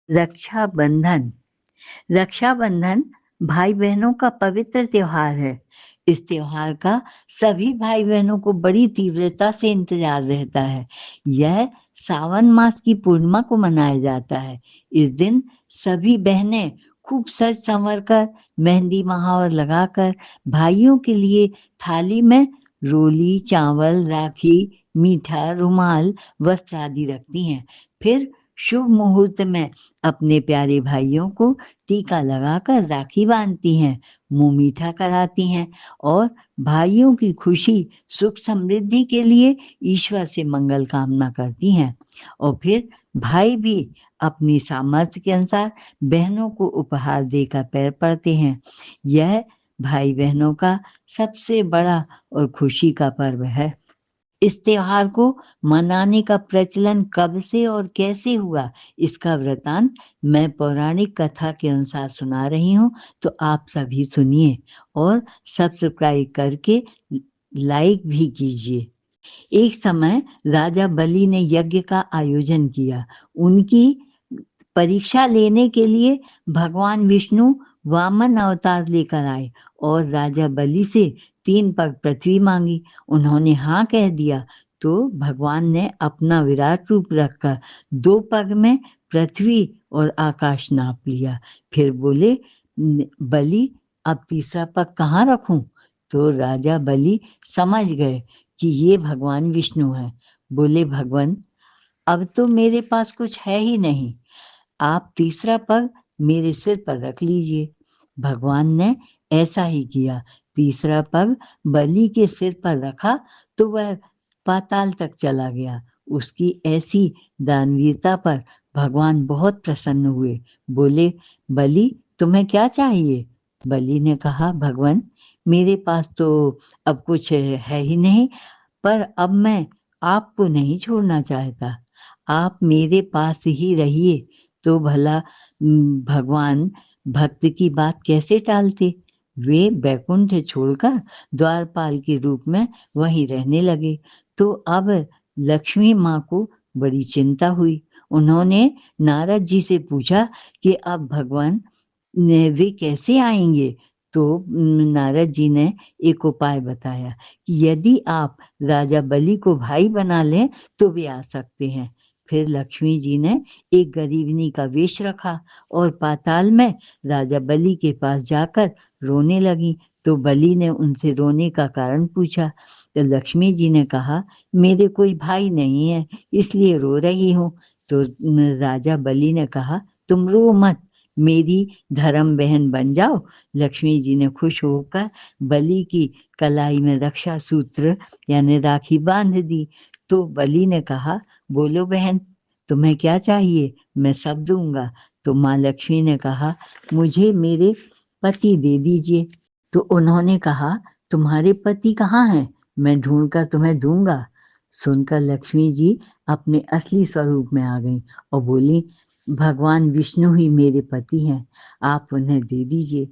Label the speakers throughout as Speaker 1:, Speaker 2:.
Speaker 1: रक्षाबंधन। रक्षाबंधन भाई बहनों का पवित्र त्योहार है। इस त्योहार का सभी भाई बहनों को बड़ी तीव्रता से इंतजार रहता है। यह सावन मास की पूर्णिमा को मनाया जाता है। इस दिन सभी बहनें खूब सज संवर कर, मेहंदी महावर लगाकर भाइयों के लिए थाली में रोली, चावल, राखी, मीठा, रुमाल, वस्त्र आदि रखती हैं। फिर शुभ मुहूर्त में अपने प्यारे भाइयों को टीका लगाकर राखी बांधती हैं, मुंह मीठा कराती हैं और भाइयों की खुशी, सुख समृद्धि के लिए ईश्वर से मंगल कामना करती हैं। और फिर भाई भी अपनी सामर्थ्य के अनुसार बहनों को उपहार देकर पैर पड़ते हैं। यह भाई बहनों का सबसे बड़ा और खुशी का पर्व है। इस त्योहार को मनाने का प्रचलन कब से और कैसे हुआ, इसका वृतांत मैं पौराणिक कथा के अनुसार सुना रही हूँ, तो आप सभी सुनिए और सब्सक्राइब करके लाइक भी कीजिए। एक समय राजा बलि ने यज्ञ का आयोजन किया। उनकी परीक्षा लेने के लिए भगवान विष्णु वामन अवतार लेकर आए और राजा बलि से 3 पग पृथ्वी मांगी। उन्होंने हाँ कह दिया तो भगवान ने अपना विराट रूप रखकर 2 पग में पृथ्वी और आकाश नाप लिया। फिर बोले, बलि अब तीसरा पग कहाँ रखूं? तो राजा बलि समझ गए कि ये भगवान विष्णु है। बोले, भगवान अब तो मेरे पास कुछ है ही नहीं, आप तीसरा पग मेरे सिर पर रख लीजिए। भगवान ने ऐसा ही किया। तीसरा पग बलि के सिर पर रखा तो वह पाताल तक चला गया। उसकी ऐसी दानवीरता पर भगवान बहुत प्रसन्न हुए। बोले, बलि तुम्हें क्या चाहिए? बलि ने कहा, भगवान मेरे पास तो अब कुछ है ही नहीं, पर अब मैं आपको नहीं छोड़ना चाहता। आप मेरे पास ही रहिए। तो भला भगवान भक्त की बात कैसे टालते? वे बैकुंठ छोड़कर द्वारपाल के रूप में वहीं रहने लगे। तो अब लक्ष्मी माँ को बड़ी चिंता हुई। उन्होंने नारद जी से पूछा कि अब भगवान वे कैसे आएंगे? तो नारद जी ने एक उपाय बताया कि यदि आप राजा बलि को भाई बना लें तो वे आ सकते हैं। फिर लक्ष्मी जी ने एक गरीबनी का वेश रखा और पाताल में राजा बलि के पास जाकर रोने लगी। तो बलि ने उनसे रोने का कारण पूछा। तो लक्ष्मी जी ने कहा, मेरे कोई भाई नहीं है इसलिए रो रही हूँ। तो राजा बलि ने कहा, तुम रो मत, मेरी धर्म बहन बन जाओ। लक्ष्मी जी ने खुश होकर बलि की कलाई में रक्षा सूत्र यानी राखी बांध दी। तो बलि ने कहा, बोलो बहन तुम्हें क्या चाहिए, मैं सब दूंगा। तो माँ लक्ष्मी ने कहा, मुझे मेरे पति दे दीजिए। तो उन्होंने कहा, तुम्हारे पति कहाँ हैं, मैं ढूंढकर तुम्हें दूंगा। सुनकर लक्ष्मी जी अपने असली स्वरूप में आ गईं और बोली, भगवान विष्णु ही मेरे पति हैं, आप उन्हें दे दीजिए।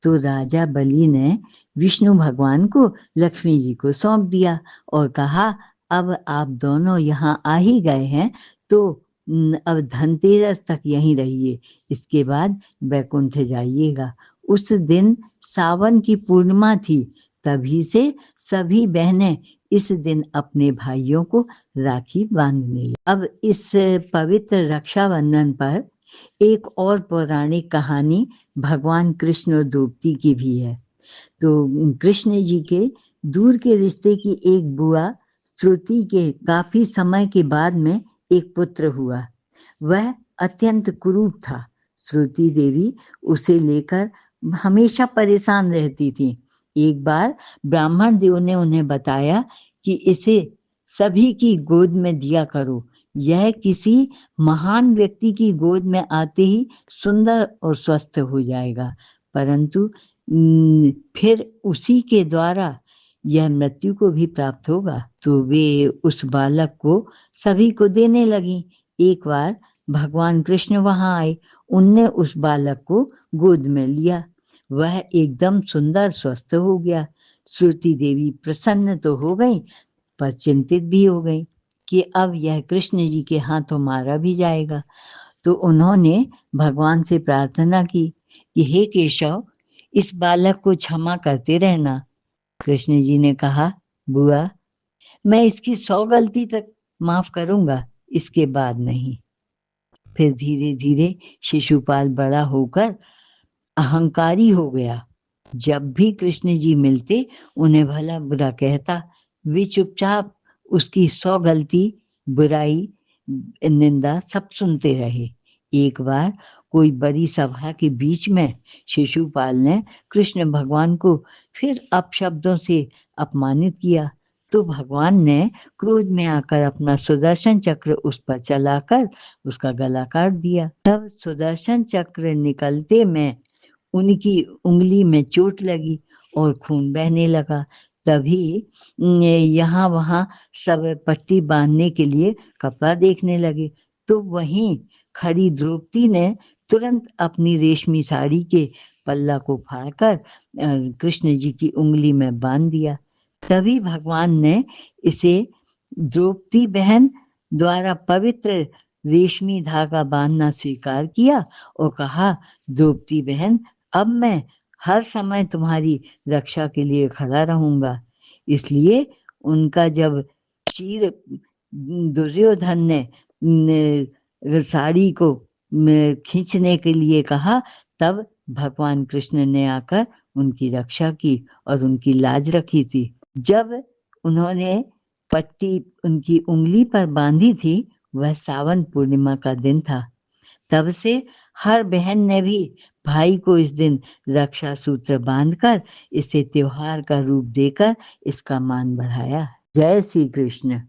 Speaker 1: तो राजा बलि ने विष्णु भगवान को लक्ष्मी जी को सौंप दिया और कहा, अब आप दोनों यहाँ आ ही गए हैं तो अब धनतेरस तक यहीं रहिए, इसके बाद बैकुंठ जाइएगा। उस दिन सावन की पूर्णिमा थी, तभी से सभी बहनें इस दिन अपने भाइयों को राखी बांधने लगी। अब इस पवित्र रक्षाबंधन पर एक और पौराणिक कहानी भगवान कृष्ण और द्रौपदी की भी है। तो कृष्ण जी के दूर के रिश्ते की एक बुआ श्रुति के काफी समय के बाद में एक पुत्र हुआ। वह अत्यंत कुरूप था। श्रुति देवी उसे लेकर हमेशा परेशान रहती थी। एक बार ब्राह्मण देव ने उन्हें बताया कि इसे सभी की गोद में दिया करो, यह किसी महान व्यक्ति की गोद में आते ही सुंदर और स्वस्थ हो जाएगा, परंतु फिर उसी के द्वारा यह मृत्यु को भी प्राप्त होगा। तो वे उस बालक को सभी को देने लगी। एक बार भगवान कृष्ण वहां आए, उनने उस बालक को गोद में लिया। वह एकदम सुंदर स्वस्थ हो गया। श्रुति देवी प्रसन्न तो हो गई पर चिंतित भी हो गई कि अब यह कृष्ण जी के हाथों मारा भी जाएगा। तो उन्होंने भगवान से प्रार्थना की कि हे केशव, इस बालक को क्षमा करते रहना। कृष्ण जी ने कहा, बुआ, मैं इसकी 100 गलती तक माफ करूंगा, इसके बाद नहीं। फिर धीरे धीरे शिशुपाल बड़ा होकर अहंकारी हो गया। जब भी कृष्ण जी मिलते उन्हें भला बुरा कहता। वे चुपचाप उसकी 100 गलती, बुराई, निंदा सब सुनते रहे। एक बार कोई बड़ी सभा के बीच में शिशुपाल ने कृष्ण भगवान को फिर अपशब्दों से अपमानित किया, तो भगवान ने क्रोध में आकर अपना सुदर्शन चक्र उस पर चलाकर उसका गला काट दिया। तब सुदर्शन चक्र निकलते में उनकी उंगली में चोट लगी और खून बहने लगा। तभी यहाँ वहाँ सब पट्टी बांधने के लिए कपड़ा देखने लगे, तो वहीं खड़ी द्रौपदी ने तुरंत अपनी रेशमी साड़ी के पल्ला को फाड़कर कृष्ण जी की उंगली में बांध दिया। तभी भगवान ने इसे द्रौपदी बहन द्वारा पवित्र रेशमी धागा बांधना स्वीकार किया और कहा, द्रौपदी बहन, अब मैं हर समय तुम्हारी रक्षा के लिए खड़ा रहूंगा। इसलिए उनका जब चीर दुर्योधन ने साड़ी को खींचने के लिए कहा, तब भगवान कृष्ण ने आकर उनकी रक्षा की और उनकी लाज रखी थी। जब उन्होंने पट्टी उनकी उंगली पर बांधी थी, वह सावन पूर्णिमा का दिन था। तब से हर बहन ने भी भाई को इस दिन रक्षा सूत्र बांधकर इसे त्योहार का रूप देकर इसका मान बढ़ाया। जय श्री कृष्ण।